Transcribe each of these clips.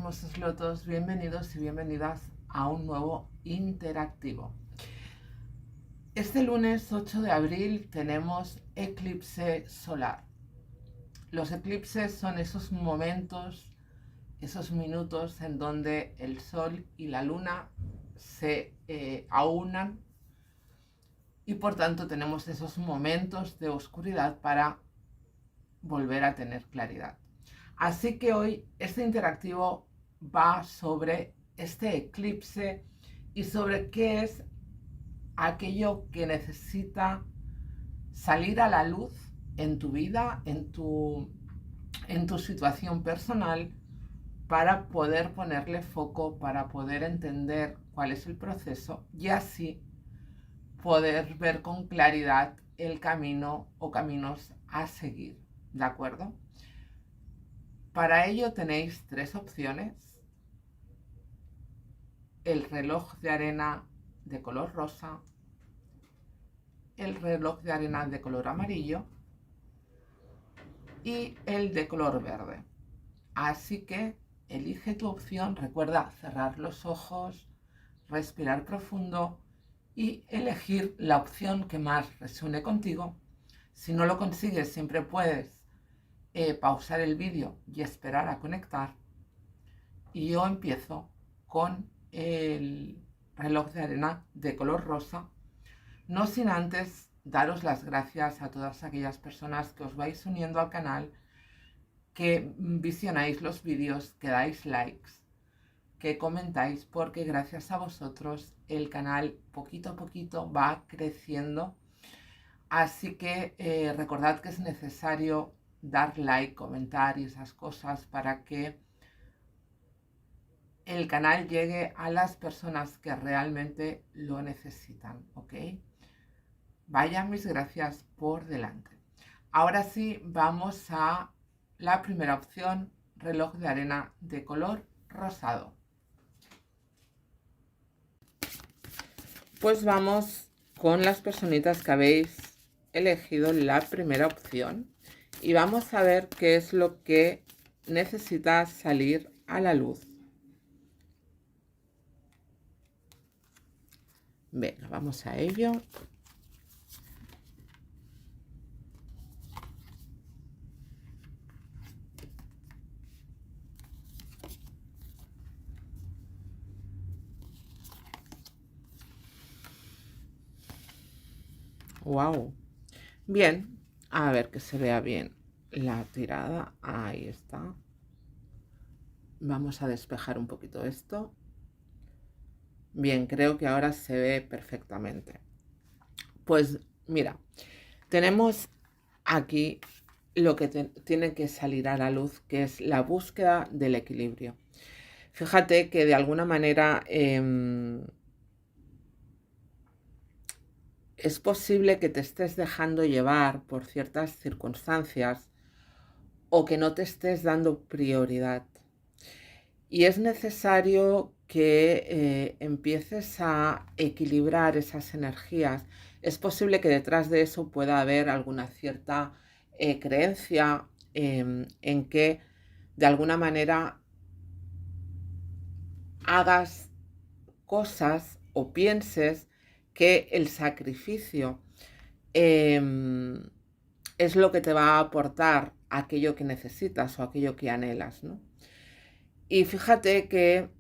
hermosos lotos, bienvenidos y bienvenidas a un nuevo interactivo. Este lunes 8 de abril tenemos eclipse solar. Los eclipses son esos momentos, esos minutos en donde el sol y la luna se aunan y por tanto tenemos esos momentos de oscuridad para volver a tener claridad. Así que hoy este interactivo va sobre este eclipse y sobre qué es aquello que necesita salir a la luz en tu vida, en tu situación personal, para poder ponerle foco, para poder entender cuál es el proceso y así poder ver con claridad el camino o caminos a seguir, ¿de acuerdo? Para ello tenéis tres opciones: el reloj de arena de color rosa, el reloj de arena de color amarillo y el de color verde. Así que elige tu opción, recuerda cerrar los ojos, respirar profundo y elegir la opción que más resuene contigo. Si no lo consigues, siempre puedes pausar el vídeo y esperar a conectar. Y yo empiezo con el reloj de arena de color rosa, no sin antes daros las gracias a todas aquellas personas que os vais uniendo al canal, que visionáis los vídeos, que dais likes, que comentáis, porque gracias a vosotros el canal poquito a poquito va creciendo. Así que recordad que es necesario dar like, comentar y esas cosas para que el canal llegue a las personas que realmente lo necesitan, ¿ok? Vayan mis gracias por delante. Ahora sí, vamos a la primera opción, reloj de arena de color rosado. Pues vamos con las personitas que habéis elegido la primera opción y vamos a ver qué es lo que necesita salir a la luz. Venga, vamos a ello. Wow. Bien, a ver que se vea bien la tirada. Ahí está. Vamos a despejar un poquito esto. Bien, creo que ahora se ve perfectamente. Pues mira, tenemos aquí lo que tiene que salir a la luz, que es la búsqueda del equilibrio. Fíjate que de alguna manera es posible que te estés dejando llevar por ciertas circunstancias o que no te estés dando prioridad. Y es necesario que empieces a equilibrar esas energías. Es posible que detrás de eso pueda haber alguna cierta creencia en que de alguna manera hagas cosas o pienses que el sacrificio es lo que te va a aportar aquello que necesitas o aquello que anhelas, ¿no? Y fíjate que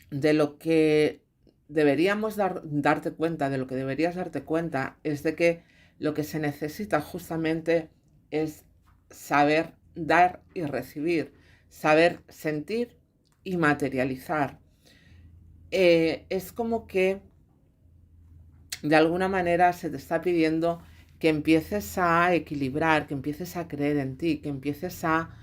de lo que deberíamos darte cuenta, de lo que deberías darte cuenta, es de que lo que se necesita justamente es saber dar y recibir, saber sentir y materializar. Es como que de alguna manera se te está pidiendo que empieces a equilibrar, que empieces a creer en ti, que empieces a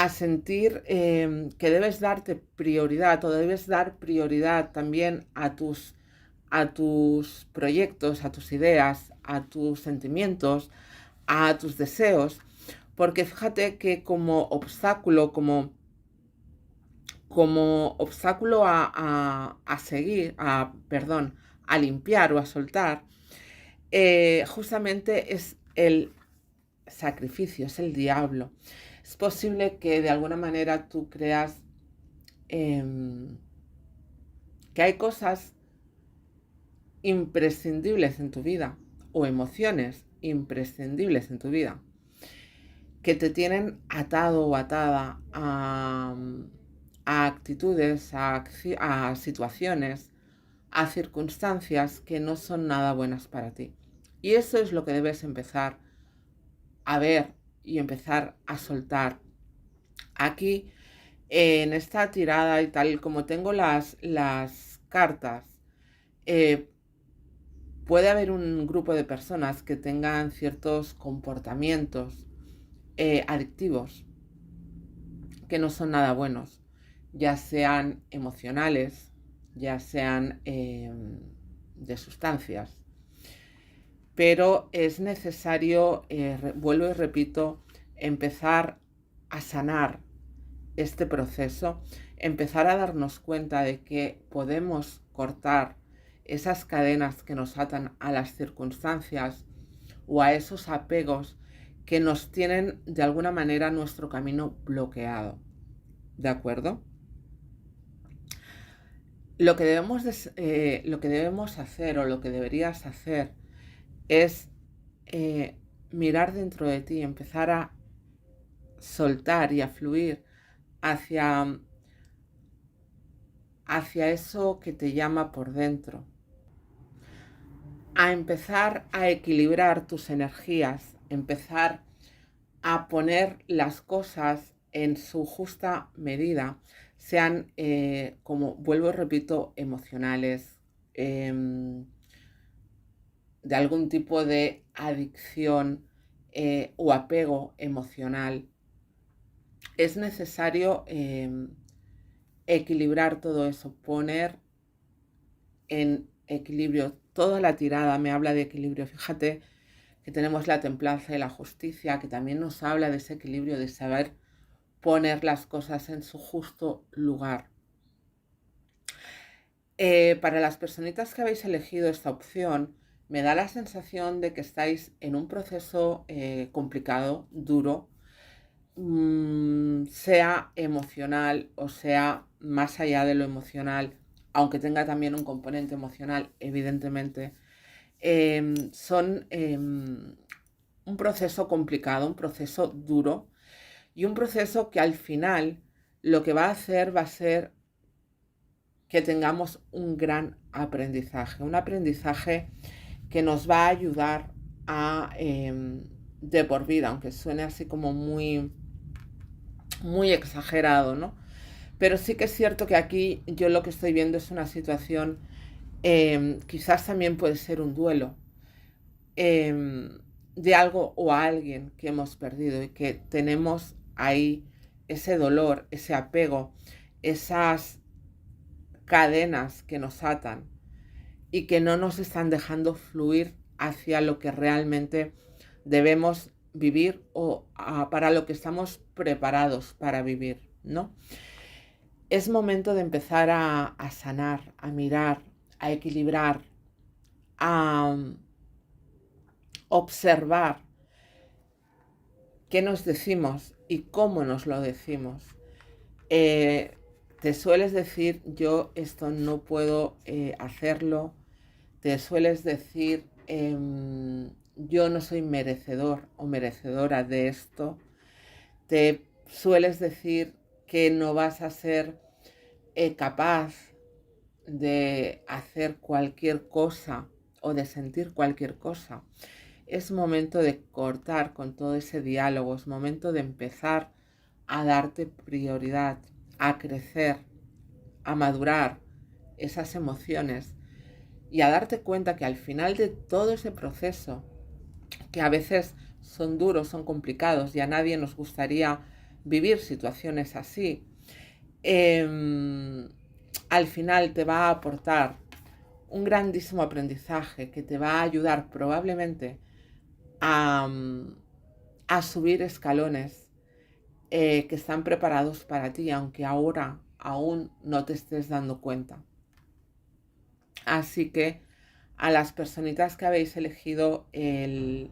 sentir que debes darte prioridad o debes dar prioridad también a tus proyectos, a tus ideas, a tus sentimientos, a tus deseos, porque fíjate que como obstáculo, como obstáculo a seguir, a limpiar o a soltar, justamente es el sacrificio, es el diablo. Es posible que de alguna manera tú creas que hay cosas imprescindibles en tu vida o emociones imprescindibles en tu vida que te tienen atado o atada a actitudes, a situaciones, a circunstancias que no son nada buenas para ti. Y eso es lo que debes empezar a ver y empezar a soltar. Aquí, en esta tirada y tal, como tengo las cartas, eh, puede haber un grupo de personas que tengan ciertos comportamientos adictivos que no son nada buenos, ya sean emocionales, ya sean de sustancias. Pero es necesario, vuelvo y repito, empezar a sanar este proceso, empezar a darnos cuenta de que podemos cortar esas cadenas que nos atan a las circunstancias o a esos apegos que nos tienen de alguna manera nuestro camino bloqueado. ¿De acuerdo? Lo que debemos hacer o lo que deberías hacer es mirar dentro de ti, empezar a soltar y a fluir hacia eso que te llama por dentro, a empezar a equilibrar tus energías, empezar a poner las cosas en su justa medida, sean, como vuelvo y repito, emocionales, de algún tipo de adicción o apego emocional. Es necesario equilibrar todo eso, poner en equilibrio. Toda la tirada me habla de equilibrio. Fíjate que tenemos la templanza y la justicia, que también nos habla de ese equilibrio, de saber poner las cosas en su justo lugar. Para las personitas que habéis elegido esta opción, me da la sensación de que estáis en un proceso complicado, duro, sea emocional o sea más allá de lo emocional, aunque tenga también un componente emocional, evidentemente. Son un proceso complicado, un proceso duro y un proceso que al final lo que va a hacer va a ser que tengamos un gran aprendizaje, un aprendizaje que nos va a ayudar a de por vida, aunque suene así como muy, muy exagerado, ¿no? Pero sí que es cierto que aquí yo lo que estoy viendo es una situación, quizás también puede ser un duelo de algo o a alguien que hemos perdido y que tenemos ahí ese dolor, ese apego, esas cadenas que nos atan y que no nos están dejando fluir hacia lo que realmente debemos vivir o para lo que estamos preparados para vivir, ¿no? Es momento de empezar a sanar, a mirar, a equilibrar, a observar qué nos decimos y cómo nos lo decimos. Te sueles decir, yo esto no puedo hacerlo. Te sueles decir, yo no soy merecedor o merecedora de esto. Te sueles decir que no vas a ser capaz de hacer cualquier cosa o de sentir cualquier cosa. Es momento de cortar con todo ese diálogo, es momento de empezar a darte prioridad, a crecer, a madurar esas emociones y a darte cuenta que al final de todo ese proceso, que a veces son duros, son complicados y a nadie nos gustaría vivir situaciones así, al final te va a aportar un grandísimo aprendizaje que te va a ayudar probablemente a subir escalones que están preparados para ti, aunque ahora aún no te estés dando cuenta. Así que a las personitas que habéis elegido el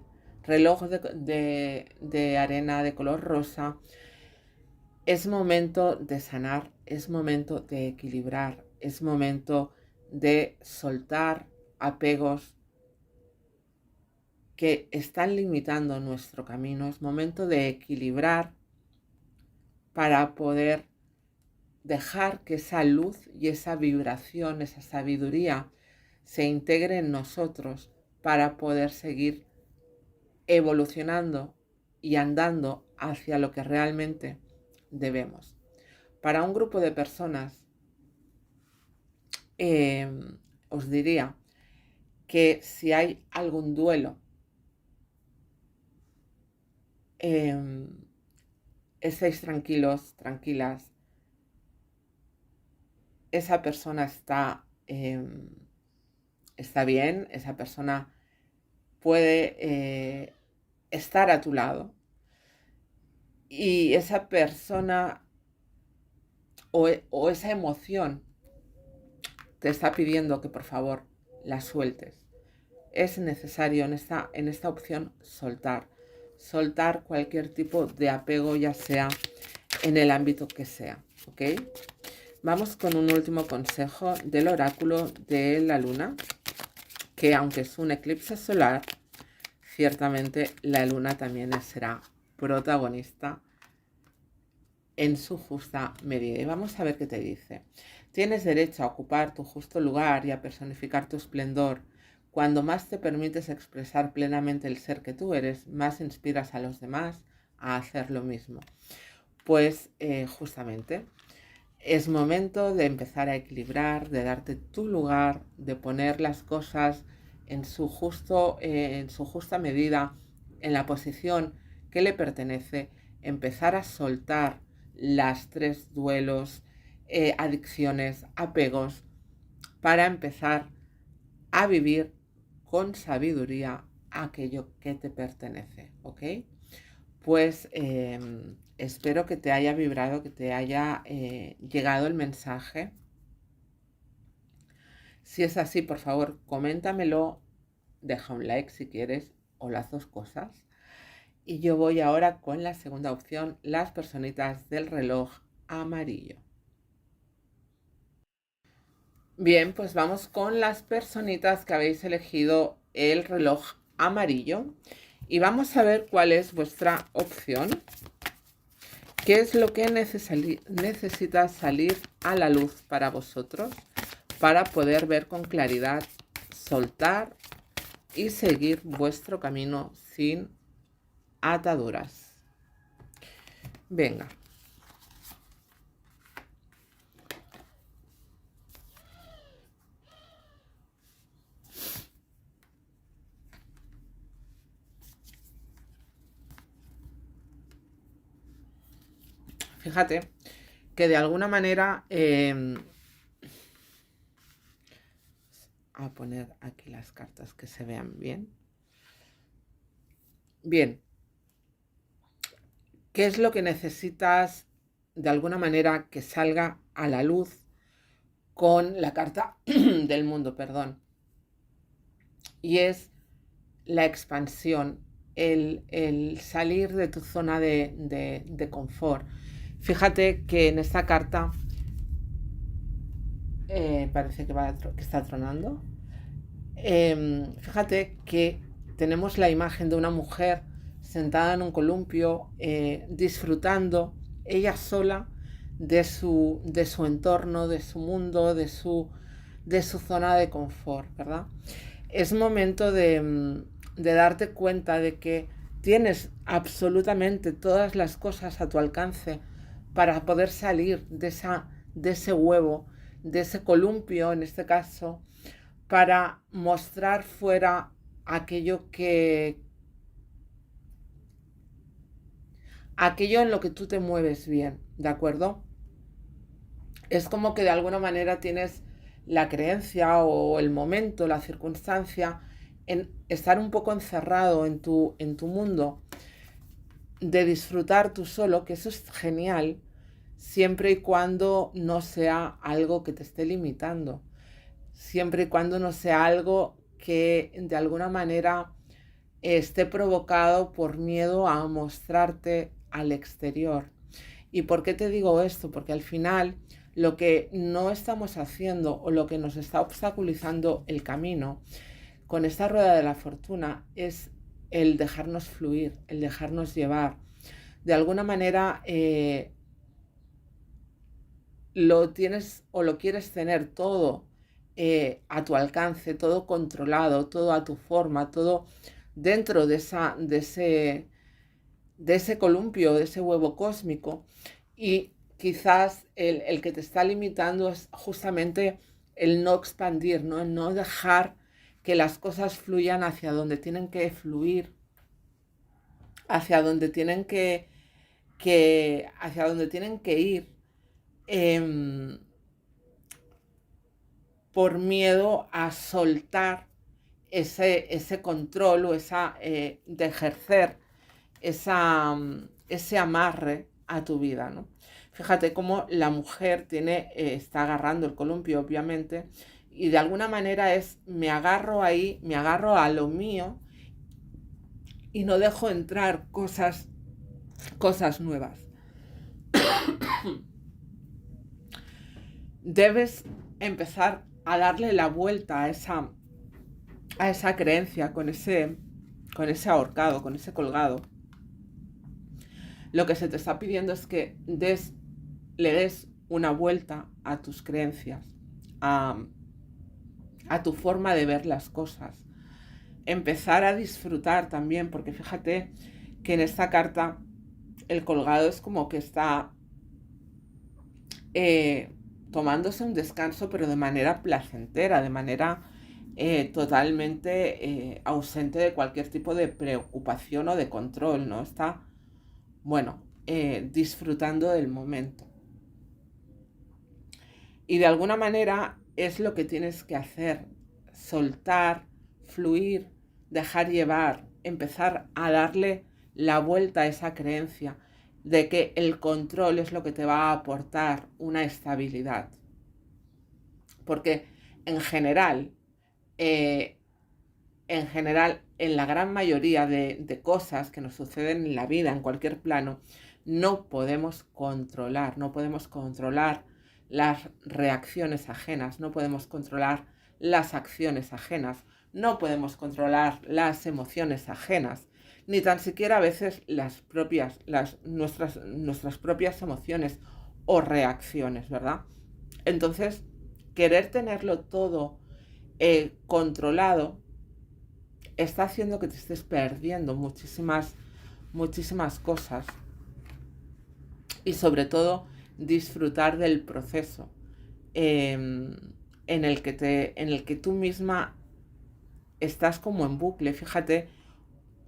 reloj de arena de color rosa. Es momento de sanar, es momento de equilibrar, es momento de soltar apegos que están limitando nuestro camino. Es momento de equilibrar para poder dejar que esa luz y esa vibración, esa sabiduría se integre en nosotros para poder seguir evolucionando y andando hacia lo que realmente debemos. Para un grupo de personas, os diría que si hay algún duelo, estéis tranquilos, tranquilas. Esa persona está bien, esa persona puede estar a tu lado. Y esa persona o esa emoción te está pidiendo que por favor la sueltes. Es necesario en esta opción soltar cualquier tipo de apego, ya sea en el ámbito que sea, ¿ok? Vamos con un último consejo del oráculo de la luna, que aunque es un eclipse solar, ciertamente la luna también será protagonista en su justa medida. Y vamos a ver qué te dice. Tienes derecho a ocupar tu justo lugar y a personificar tu esplendor. Cuando más te permites expresar plenamente el ser que tú eres, más inspiras a los demás a hacer lo mismo. Pues justamente es momento de empezar a equilibrar, de darte tu lugar, de poner las cosas en su justa medida, en la posición que le pertenece, empezar a soltar lastres, duelos, adicciones, apegos, para empezar a vivir con sabiduría aquello que te pertenece, ¿ok? Pues espero que te haya vibrado, que te haya llegado el mensaje. Si es así, por favor, coméntamelo, deja un like si quieres, o las dos cosas. Y yo voy ahora con la segunda opción, las personitas del reloj amarillo. Bien, pues vamos con las personitas que habéis elegido el reloj amarillo. Y vamos a ver cuál es vuestra opción. ¿Qué es lo que necesita salir a la luz para vosotros para poder ver con claridad, soltar y seguir vuestro camino sin ataduras? Venga. Fíjate que de alguna manera a poner aquí las cartas que se vean bien. Bien. ¿Qué es lo que necesitas de alguna manera que salga a la luz con la carta del mundo, perdón? Y es la expansión, el salir de tu zona de confort. Fíjate que en esta carta parece que está tronando. Fíjate que tenemos la imagen de una mujer sentada en un columpio, disfrutando ella sola de su entorno, de su mundo, de su zona de confort, ¿verdad? Es momento de darte cuenta de que tienes absolutamente todas las cosas a tu alcance para poder salir de ese huevo, de ese columpio en este caso, para mostrar fuera aquello en lo que tú te mueves bien, ¿de acuerdo? Es como que de alguna manera tienes la creencia o el momento, la circunstancia en estar un poco encerrado en tu mundo, de disfrutar tú solo, que eso es genial, siempre y cuando no sea algo que te esté limitando, siempre y cuando no sea algo que de alguna manera esté provocado por miedo a mostrarte al exterior. ¿Y por qué te digo esto? Porque al final lo que no estamos haciendo o lo que nos está obstaculizando el camino con esta rueda de la fortuna es el dejarnos fluir, el dejarnos llevar. De alguna manera lo tienes o lo quieres tener todo a tu alcance, todo controlado, todo a tu forma, todo dentro de ese columpio, de ese huevo cósmico. Y quizás el que te está limitando es justamente el no expandir, ¿no? El no dejar que las cosas fluyan hacia donde tienen que fluir, hacia donde tienen hacia donde tienen que ir, eh, por miedo a soltar ese control o de ejercer ese amarre a tu vida, ¿no? Fíjate cómo la mujer está agarrando el columpio, obviamente, y de alguna manera me agarro ahí, me agarro a lo mío y no dejo entrar cosas nuevas. Debes empezar a darle la vuelta a esa creencia con ese ahorcado, con ese colgado. Lo que se te está pidiendo es que le des una vuelta a tus creencias, a tu forma de ver las cosas. Empezar a disfrutar también, porque fíjate que en esta carta el colgado es como que está tomándose un descanso, pero de manera placentera, de manera totalmente ausente de cualquier tipo de preocupación o de control, ¿no? Está, bueno, disfrutando del momento. Y de alguna manera es lo que tienes que hacer, soltar, fluir, dejar llevar, empezar a darle la vuelta a esa creencia de que el control es lo que te va a aportar una estabilidad. Porque en general, en la gran mayoría de cosas que nos suceden en la vida, en cualquier plano, no podemos controlar las reacciones ajenas, no podemos controlar las acciones ajenas, no podemos controlar las emociones ajenas, ni tan siquiera a veces nuestras propias emociones o reacciones, ¿verdad? Entonces, querer tenerlo todo controlado está haciendo que te estés perdiendo muchísimas cosas y sobre todo disfrutar del proceso en el que tú misma estás como en bucle. Fíjate,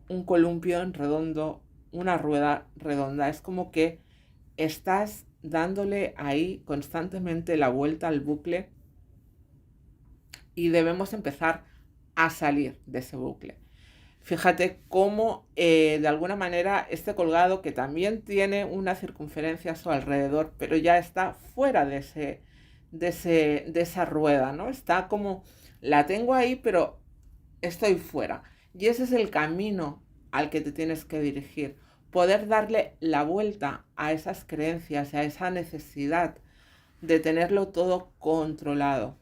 un columpio en redondo, una rueda redonda, es como que estás dándole ahí constantemente la vuelta al bucle y debemos empezar a salir de ese bucle. Fíjate cómo de alguna manera este colgado, que también tiene una circunferencia a su alrededor, pero ya está fuera de esa rueda, ¿no? Está como, la tengo ahí, pero estoy fuera. Y ese es el camino al que te tienes que dirigir. Poder darle la vuelta a esas creencias, a esa necesidad de tenerlo todo controlado.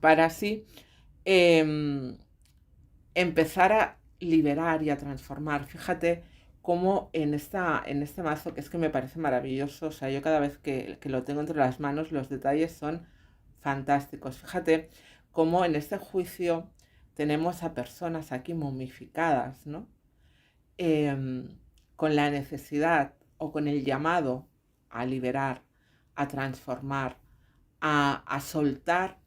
Para así empezar a liberar y a transformar. Fíjate cómo en este mazo, que es que me parece maravilloso, o sea, yo cada vez que lo tengo entre las manos, los detalles son fantásticos. Fíjate cómo en este juicio tenemos a personas aquí momificadas, ¿no? Con la necesidad o con el llamado a liberar, a transformar, a soltar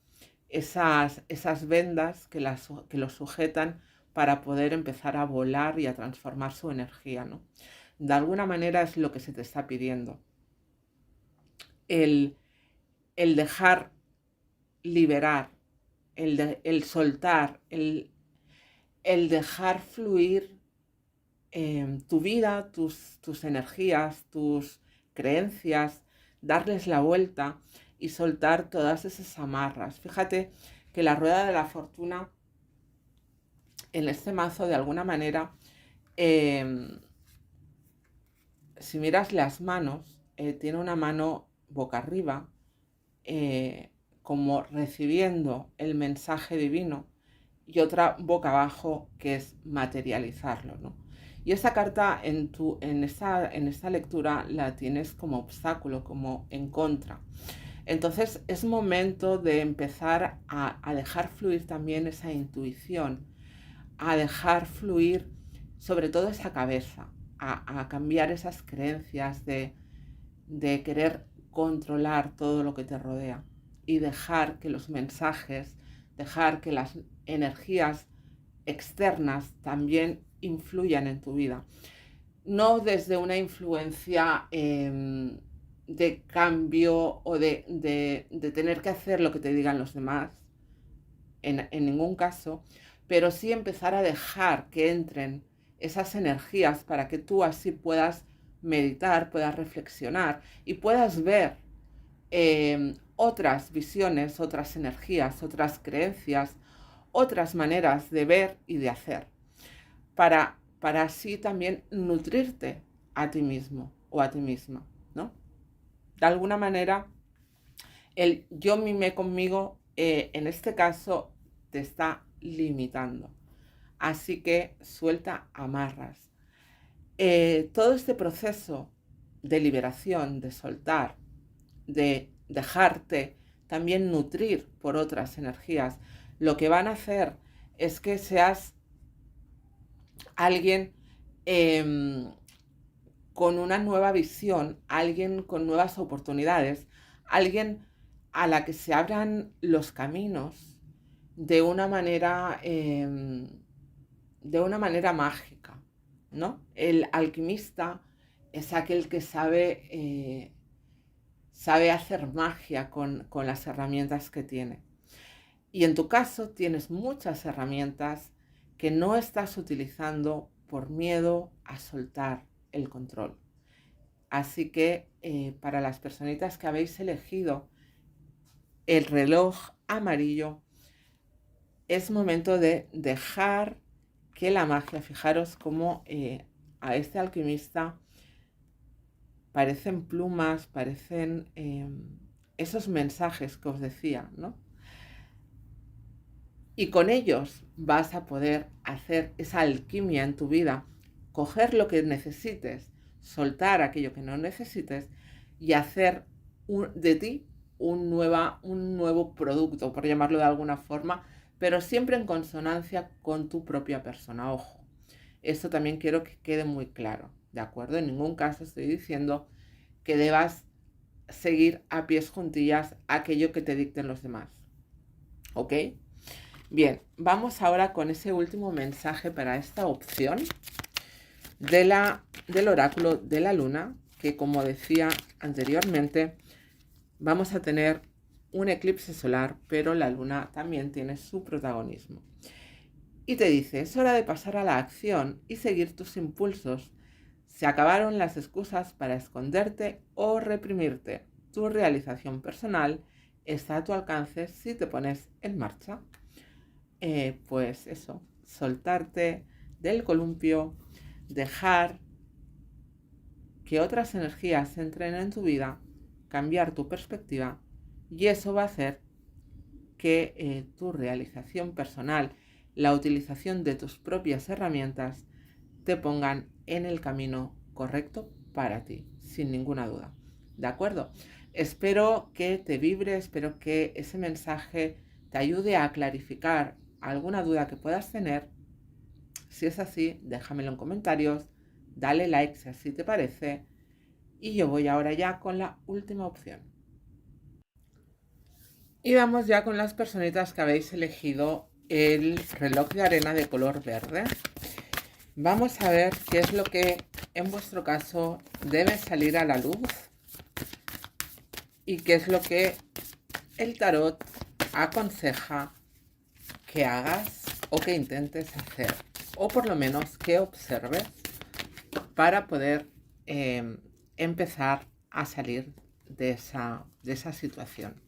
esas vendas que los sujetan para poder empezar a volar y a transformar su energía, ¿no? De alguna manera es lo que se te está pidiendo. El dejar liberar, el soltar, el dejar fluir tu vida, tus energías, tus creencias, darles la vuelta y soltar todas esas amarras. Fíjate que la rueda de la fortuna en este mazo de alguna manera, em, si miras las manos, tiene una mano boca arriba, como recibiendo el mensaje divino, y otra boca abajo, que es materializarlo, ¿no? Y esa carta en esta lectura la tienes como obstáculo, como en contra. Entonces es momento de empezar a dejar fluir también esa intuición, a dejar fluir sobre todo esa cabeza, a cambiar esas creencias de querer controlar todo lo que te rodea y dejar que los mensajes, dejar que las energías externas también influyan en tu vida. No desde una influencia de cambio o de tener que hacer lo que te digan los demás, en ningún caso, pero sí empezar a dejar que entren esas energías para que tú así puedas meditar, puedas reflexionar y puedas ver otras visiones, otras energías, otras creencias, otras maneras de ver y de hacer, para así también nutrirte a ti mismo o a ti misma, ¿no? De alguna manera, el yo mimé conmigo, en este caso, te está limitando. Así que suelta amarras. Todo este proceso de liberación, de soltar, de dejarte también nutrir por otras energías, lo que van a hacer es que seas alguien eh, con una nueva visión, alguien con nuevas oportunidades, alguien a la que se abran los caminos de una manera, de una manera mágica, ¿no? El alquimista es aquel que sabe hacer magia con las herramientas que tiene. Y en tu caso tienes muchas herramientas que no estás utilizando por miedo a soltar el control. Así que para las personitas que habéis elegido el reloj amarillo, es momento de dejar que la magia, fijaros cómo a este alquimista parecen plumas, parecen esos mensajes que os decía, ¿no? Y con ellos vas a poder hacer esa alquimia en tu vida, coger lo que necesites, soltar aquello que no necesites y hacer de ti un nuevo producto, por llamarlo de alguna forma, pero siempre en consonancia con tu propia persona. Ojo, esto también quiero que quede muy claro, ¿de acuerdo? En ningún caso estoy diciendo que debas seguir a pies juntillas aquello que te dicten los demás, ¿ok? Bien, vamos ahora con ese último mensaje para esta opción del oráculo de la luna, que como decía anteriormente, vamos a tener un eclipse solar, pero la luna también tiene su protagonismo. Y te dice, es hora de pasar a la acción y seguir tus impulsos. Se acabaron las excusas para esconderte o reprimirte. Tu realización personal está a tu alcance si te pones en marcha. Pues eso, soltarte del columpio, dejar que otras energías entren en tu vida, cambiar tu perspectiva y eso va a hacer que tu realización personal, la utilización de tus propias herramientas te pongan en el camino correcto para ti, sin ninguna duda. ¿De acuerdo? Espero que te vibre, espero que ese mensaje te ayude a clarificar alguna duda que puedas tener. Si es así, déjamelo en comentarios, dale like si así te parece. Y yo voy ahora ya con la última opción. Y vamos ya con las personitas que habéis elegido el reloj de arena de color verde. Vamos a ver qué es lo que en vuestro caso debe salir a la luz y qué es lo que el tarot aconseja que hagas o que intentes hacer, o por lo menos que observes para poder empezar a salir de esa situación.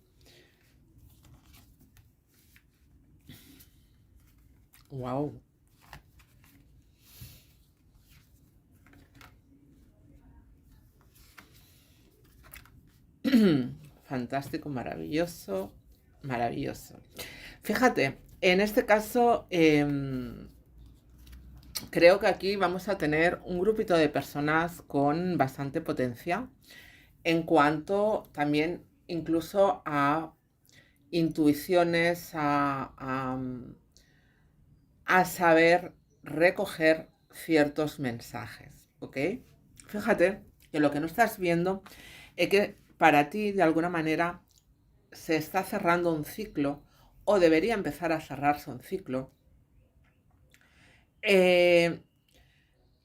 Wow. fantástico, maravilloso, maravilloso. Fíjate, en este caso creo que aquí vamos a tener un grupito de personas con bastante potencia en cuanto también incluso a intuiciones, a saber recoger ciertos mensajes, ¿ok? Fíjate que lo que no estás viendo es que para ti de alguna manera se está cerrando un ciclo o debería empezar a cerrarse un ciclo eh,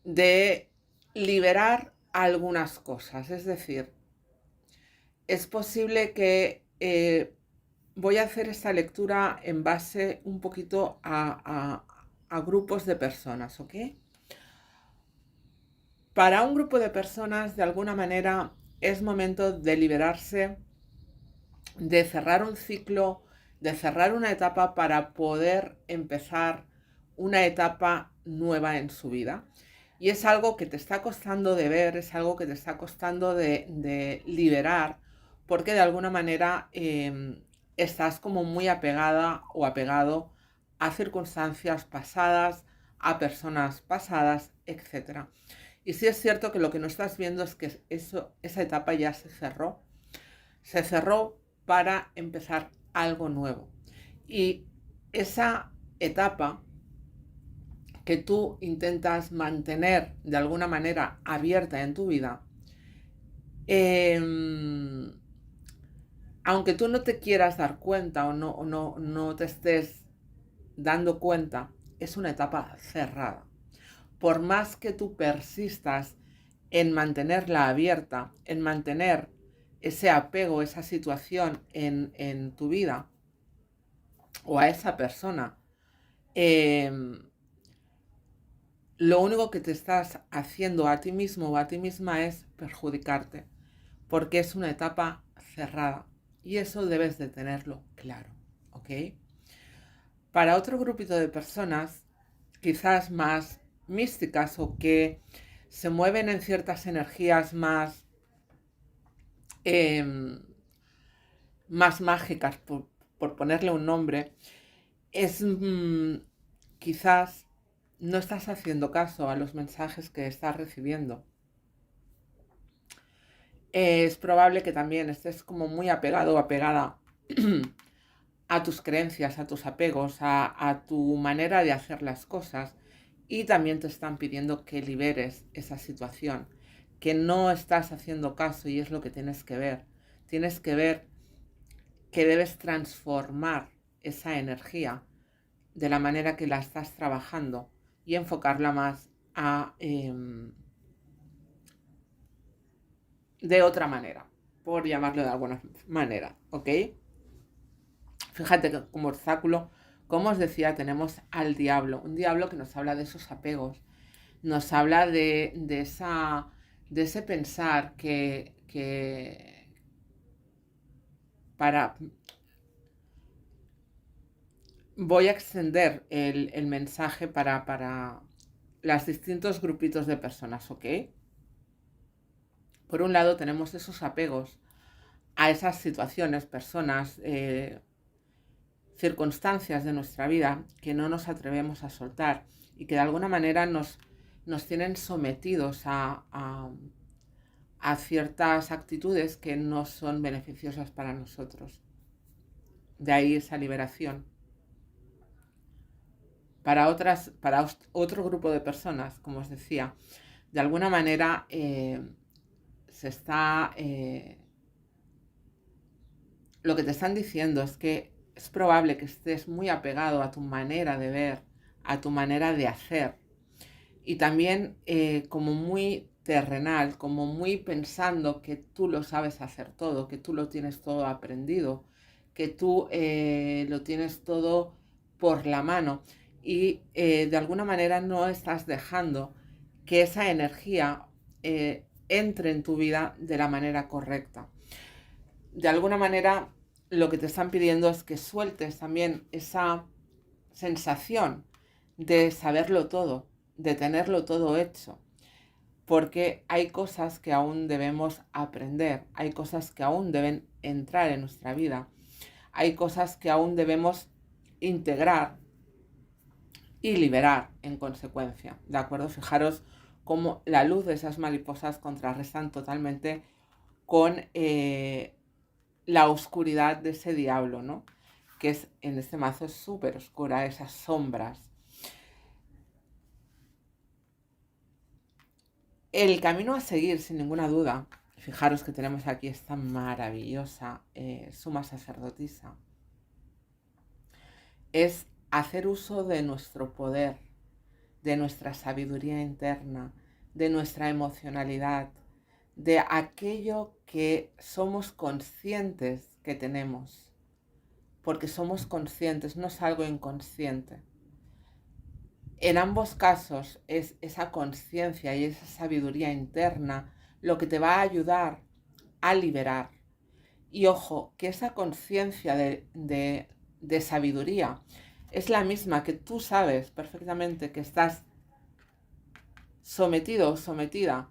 de liberar algunas cosas. Es decir, es posible que voy a hacer esta lectura en base un poquito a grupos de personas, ¿ok? Para un grupo de personas, de alguna manera, es momento de liberarse, de cerrar un ciclo, de cerrar una etapa para poder empezar una etapa nueva en su vida. Y es algo que te está costando de ver, es algo que te está costando de liberar, porque de alguna manera estás como muy apegada o apegado a circunstancias pasadas, a personas pasadas, etc. Y sí es cierto que lo que no estás viendo es que esa etapa ya se cerró. Se cerró para empezar algo nuevo. Y esa etapa que tú intentas mantener de alguna manera abierta en tu vida, aunque tú no te quieras dar cuenta o no te estés dando cuenta, es una etapa cerrada. Por más que tú persistas en mantenerla abierta, en mantener ese apego, esa situación en tu vida o a esa persona, lo único que te estás haciendo a ti mismo o a ti misma es perjudicarte, porque es una etapa cerrada y eso debes de tenerlo claro, ¿ok? Para otro grupito de personas, quizás más místicas o que se mueven en ciertas energías eh, más mágicas, por ponerle un nombre, es quizás no estás haciendo caso a los mensajes que estás recibiendo. Es probable que también estés como muy apegado o apegada a tus creencias, a tus apegos, a tu manera de hacer las cosas, y también te están pidiendo que liberes esa situación, que no estás haciendo caso, y es lo que tienes que ver. Tienes que ver que debes transformar esa energía de la manera que la estás trabajando y enfocarla más de otra manera, por llamarlo de alguna manera, ¿ok? Fíjate que como obstáculo, como os decía, tenemos al diablo, un diablo que nos habla de esos apegos, nos habla de ese pensar que para... Voy a extender el mensaje para los distintos grupitos de personas, ¿ok? Por un lado tenemos esos apegos a esas situaciones, personas, circunstancias de nuestra vida que no nos atrevemos a soltar y que de alguna manera nos tienen sometidos a ciertas actitudes que no son beneficiosas para nosotros. De ahí esa liberación. Para otro grupo de personas, como os decía, de alguna manera se está... lo que te están diciendo es que es probable que estés muy apegado a tu manera de ver, a tu manera de hacer, y también como muy terrenal, como muy pensando que tú lo sabes hacer todo, que tú lo tienes todo aprendido, que tú lo tienes todo por la mano, y de alguna manera no estás dejando que esa energía entre en tu vida de la manera correcta. De alguna manera lo que te están pidiendo es que sueltes también esa sensación de saberlo todo, de tenerlo todo hecho. porque hay cosas que aún debemos aprender, hay cosas que aún deben entrar en nuestra vida, hay cosas que aún debemos integrar y liberar en consecuencia, ¿de acuerdo? Fijaros cómo la luz de esas mariposas contrarrestan totalmente con la oscuridad de ese diablo, ¿no? Que es en este mazo súper oscura, esas sombras. El camino a seguir, sin ninguna duda, fijaros que tenemos aquí esta maravillosa suma sacerdotisa, es hacer uso de nuestro poder, de nuestra sabiduría interna, de nuestra emocionalidad, de aquello que somos conscientes que tenemos, porque somos conscientes, no es algo inconsciente. En ambos casos es esa conciencia y esa sabiduría interna lo que te va a ayudar a liberar. Y ojo, que esa conciencia de sabiduría es la misma que tú sabes perfectamente que estás sometido o sometida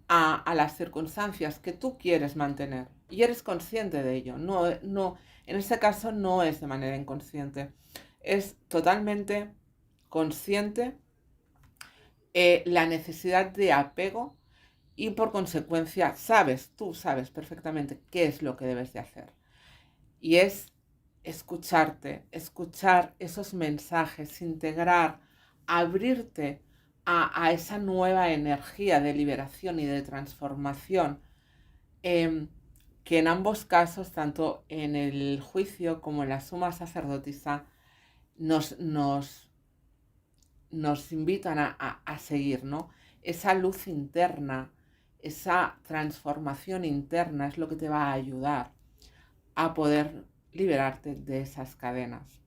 a las circunstancias que tú quieres mantener. Y eres consciente de ello. En este caso no es de manera inconsciente. Es totalmente consciente la necesidad de apego y por consecuencia tú sabes perfectamente qué es lo que debes de hacer. Y es escucharte, escuchar esos mensajes, integrar, abrirte a esa nueva energía de liberación y de transformación, que en ambos casos, tanto en el juicio como en la suma sacerdotisa, nos invitan a seguir, ¿no? Esa luz interna, esa transformación interna es lo que te va a ayudar a poder liberarte de esas cadenas.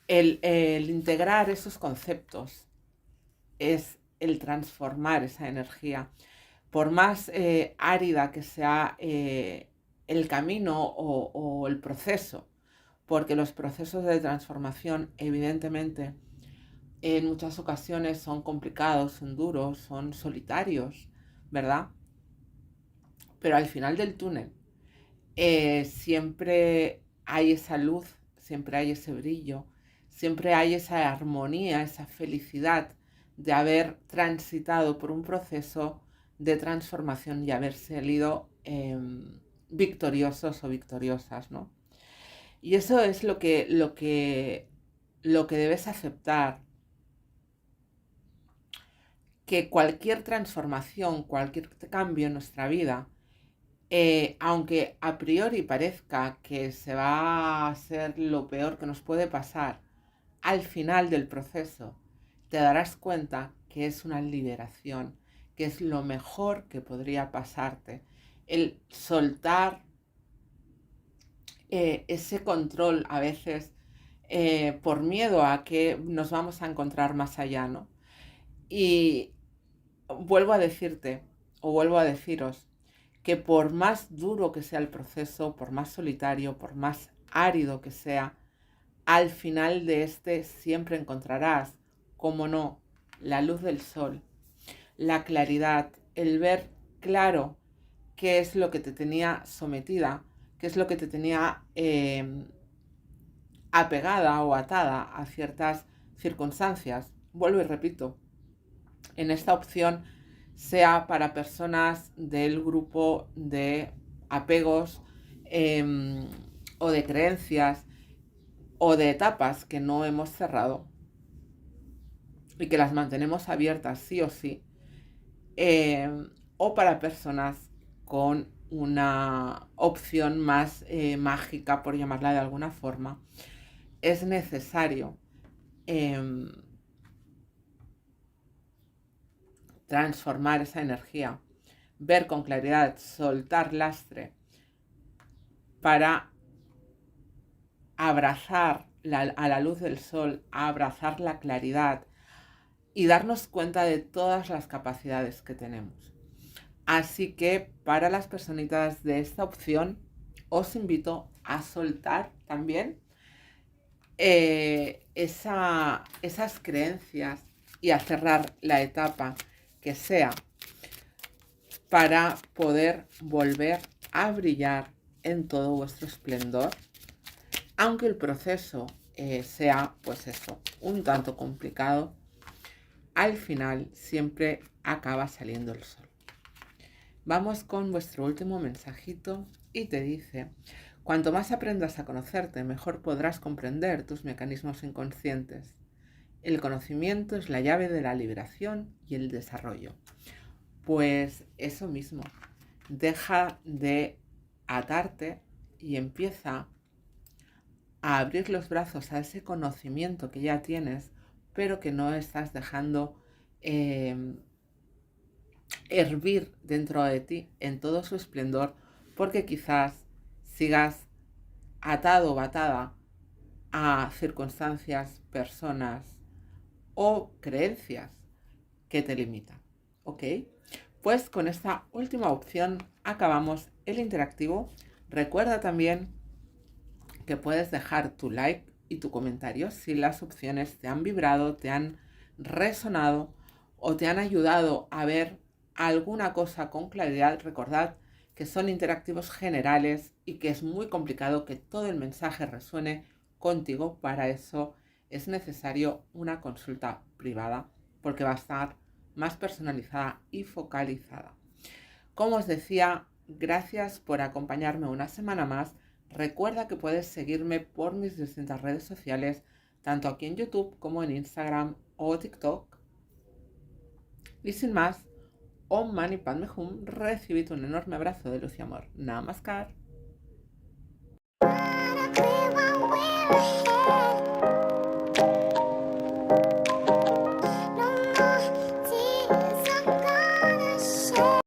El integrar esos conceptos es el transformar esa energía. Por más árida que sea el camino o el proceso, porque los procesos de transformación evidentemente en muchas ocasiones son complicados, son duros, son solitarios, ¿verdad? Pero al final del túnel siempre hay esa luz, siempre hay ese brillo, siempre hay esa armonía, esa felicidad de haber transitado por un proceso de transformación y haber salido victoriosos o victoriosas, ¿no? Y eso es lo que debes aceptar, que cualquier transformación, cualquier cambio en nuestra vida, aunque a priori parezca que se va a ser lo peor que nos puede pasar, al final del proceso te darás cuenta que es una liberación, que es lo mejor que podría pasarte. El soltar ese control a veces por miedo a que nos vamos a encontrar más allá, ¿no? Y vuelvo a decirte, o vuelvo a deciros, que por más duro que sea el proceso, por más solitario, por más árido que sea, al final de este siempre encontrarás, como no, la luz del sol, la claridad, el ver claro qué es lo que te tenía sometida, qué es lo que te tenía apegada o atada a ciertas circunstancias. Vuelvo y repito, en esta opción sea para personas del grupo de apegos o de creencias o de etapas que no hemos cerrado y que las mantenemos abiertas sí o sí, o para personas con una opción más mágica, por llamarla de alguna forma. Es necesario transformar esa energía, ver con claridad, soltar lastre para abrazar a la luz del sol, abrazar la claridad y darnos cuenta de todas las capacidades que tenemos. Así que para las personitas de esta opción os invito a soltar también esas creencias y a cerrar la etapa que sea para poder volver a brillar en todo vuestro esplendor, aunque el proceso sea, pues eso, un tanto complicado, al final siempre acaba saliendo el sol. Vamos con vuestro último mensajito y te dice: cuanto más aprendas a conocerte, mejor podrás comprender tus mecanismos inconscientes. El conocimiento es la llave de la liberación y el desarrollo. Pues eso mismo, deja de atarte y empieza a abrir los brazos a ese conocimiento que ya tienes, pero que no estás dejando hervir dentro de ti en todo su esplendor, porque quizás sigas atado o atada a circunstancias, personas o creencias que te limitan. ¿Ok? Pues con esta última opción acabamos el interactivo. Recuerda también que puedes dejar tu like y tu comentario si las opciones te han vibrado, te han resonado o te han ayudado a ver alguna cosa con claridad. Recordad que son interactivos generales y que es muy complicado que todo el mensaje resuene contigo. Para eso es necesario una consulta privada, porque va a estar más personalizada y focalizada. Como os decía, gracias por acompañarme una semana más. Recuerda que puedes seguirme por mis distintas redes sociales, tanto aquí en YouTube como en Instagram o TikTok. Y sin más, Om Mani Padme Hum, recibid un enorme abrazo de luz y amor. Namaskar.